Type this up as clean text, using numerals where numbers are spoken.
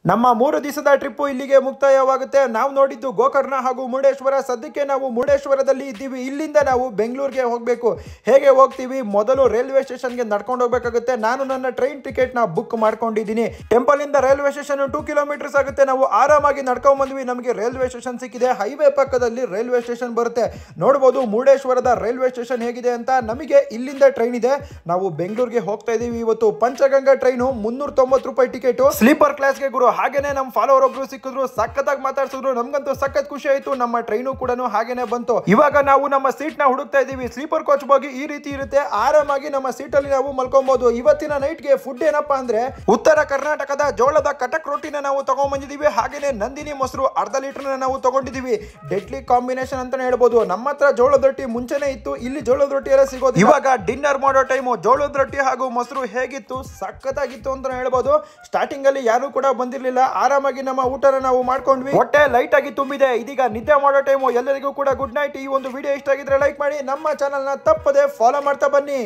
ನಮ್ಮ 3 ದಿವಸದ ಟ್ರಿಪ್ ಇಲ್ಲಿಗೆ ಮುಕ್ತಾಯವಾಗುತ್ತೆ. ನಾವು ನೋಡಿದ್ದು ಗೋಕರ್ಣ ಹಾಗೂ ಮುರುಡೇಶ್ವರ. ಸದ್ಯಕ್ಕೆ ನಾವು ಮುರುಡೇಶ್ವರದಲ್ಲಿ ಇದ್ದೀವಿ. ಇಲ್ಲಿಂದ ನಾವು ಬೆಂಗಳೂರಿಗೆ ಹೋಗಬೇಕು. ಹೇಗೆ ಹೋಗ್ತೀವಿ? ಮೊದಲು ರೈಲ್ವೆ ಸ್ಟೇಷನ್ಗೆ ನಡ್ಕೊಂಡು ಹೋಗಬೇಕಾಗುತ್ತೆ. ನಾನು ನನ್ನ ಟ್ರೈನ್ ಟಿಕೆಟ್ ನ ಬುಕ್ ಮಾಡ್ಕೊಂಡಿದ್ದೀನಿ. ಟೆಂಪಲ್ ಇಂದ ರೈಲ್ವೆ ಸ್ಟೇಷನ್ 2 ಕಿಲೋಮೀಟರ್ಸ್ ಆಗುತ್ತೆ. ನಾವು ಆರಾಮಾಗಿ ನಡ್ಕೊಂಡು ಬಂದ್ವಿ. ನಮಗೆ ರೈಲ್ವೆ ಸ್ಟೇಷನ್ ಸಿಕ್ಕಿದೆ. ಹೈವೇ ಪಕ್ಕದಲ್ಲಿ ರೈಲ್ವೆ ಸ್ಟೇಷನ್ ಬರುತ್ತೆ. ನೋಡಬಹುದು ಮುರುಡೇಶ್ವರದ ರೈಲ್ವೆ ಸ್ಟೇಷನ್ ಹೇಗಿದೆ ಅಂತ. ನಮಗೆ ಇಲ್ಲಿಂದ ಟ್ರೈನ್ ಇದೆ. ನಾವು ಬೆಂಗಳೂರಿಗೆ ಹೋಗ್ತಾ ಇದೀವಿ. ಇವತ್ತು ಪಂಚಗಂಗಾ ಟ್ರೈನು 390 ರೂಪಾಯಿ ಟಿಕೆಟ್. ಸ್ಲೀಪರ್ ಕ್ಲಾಸ್ಗೆ ಗುರು. ಹಾಗೇನೆ ನಮ್ಮ ಫಾಲೋವರ್ ಒಬ್ರು ಸಿಕ್ಕಿದ್ರು, ಸಖತ್ತಾಗಿ ಮಾತಾಡ್ಸಿದ್ರು. ನಮ್ಗಂತೂ ಸಖತ್ ಖುಷಿ ಆಯ್ತು. ನಮ್ಮ ಟ್ರೈನು ಕೂಡ ಹಾಗೇನೆ ಬಂತು. ಇವಾಗ ನಾವು ನಮ್ಮ ಸೀಟ್ ನ ಹುಡುಕ್ತಾ ಇದೀವಿ. ಸ್ಲೀಪರ್ ಕೋಚ್ ಬಗ್ಗೆ ಈ ರೀತಿ ಇರುತ್ತೆ. ಆರಾಮಾಗಿ ನಮ್ಮ ಸೀಟ್ ಅಲ್ಲಿ ನಾವು ಮಲ್ಕೊಬಹುದು. ಇವತ್ತಿನ ನೈಟ್ ಗೆ ಫುಡ್ ಏನಪ್ಪಾ ಅಂದ್ರೆ ಉತ್ತರ ಕರ್ನಾಟಕದ ಜೋಳದ ಕಟಕ್ ರೊಟ್ಟಿನ ನಾವು ತಗೊಂಡ್ ಬಂದಿದೀವಿ. ಹಾಗೇನೆ ನಂದಿನಿ ಮೊಸರು ಅರ್ಧ ಲೀಟರ್ ನಾವು ತಗೊಂಡಿದೀವಿ. ಡೆಡ್ಲಿ ಕಾಂಬಿನೇಷನ್ ಅಂತಾನೆ ಹೇಳ್ಬೋದು. ನಮ್ಮ ಹತ್ರ ಜೋಳದ ರೊಟ್ಟಿ ಮುಂಚೆನೆ ಇತ್ತು. ಇಲ್ಲಿ ಜೋಳದ ರೊಟ್ಟಿ ಎಲ್ಲ ಸಿಗೋದು. ಇವಾಗ ಡಿನ್ನರ್ ಮಾಡೋ ಟೈಮು. ಜೋಳದ ರೊಟ್ಟಿ ಹಾಗೂ ಮೊಸರು ಹೇಗಿತ್ತು? ಸಖತ್ತಾಗಿತ್ತು ಅಂತ ಹೇಳ್ಬೋದು. ಸ್ಟಾರ್ಟಿಂಗ್ ಅಲ್ಲಿ ಯಾರು ಕೂಡ ಬಂದಿರ್ಲಿಲ್ಲ. ಆರಾಮಾಗಿ ನಮ್ಮ ಊಟನ ನಾವು ಮಾಡ್ಕೊಂಡ್ವಿ. ಹೊಟ್ಟೆ ಲೈಟ್ ಆಗಿ ತುಂಬಿದೆ. ಇದೀಗ ನಿದ್ದೆ ಮಾಡೋ ಟೈಮು. ಎಲ್ಲರಿಗೂ ಕೂಡ ಗುಡ್ ನೈಟ್. ಈ ಒಂದು ವಿಡಿಯೋ ಇಷ್ಟ ಆಗಿದ್ರೆ ಲೈಕ್ ಮಾಡಿ. ನಮ್ಮ ಚಾನಲ್ ನ ತಪ್ಪದೆ ಫಾಲೋ ಮಾಡ್ತಾ ಬನ್ನಿ.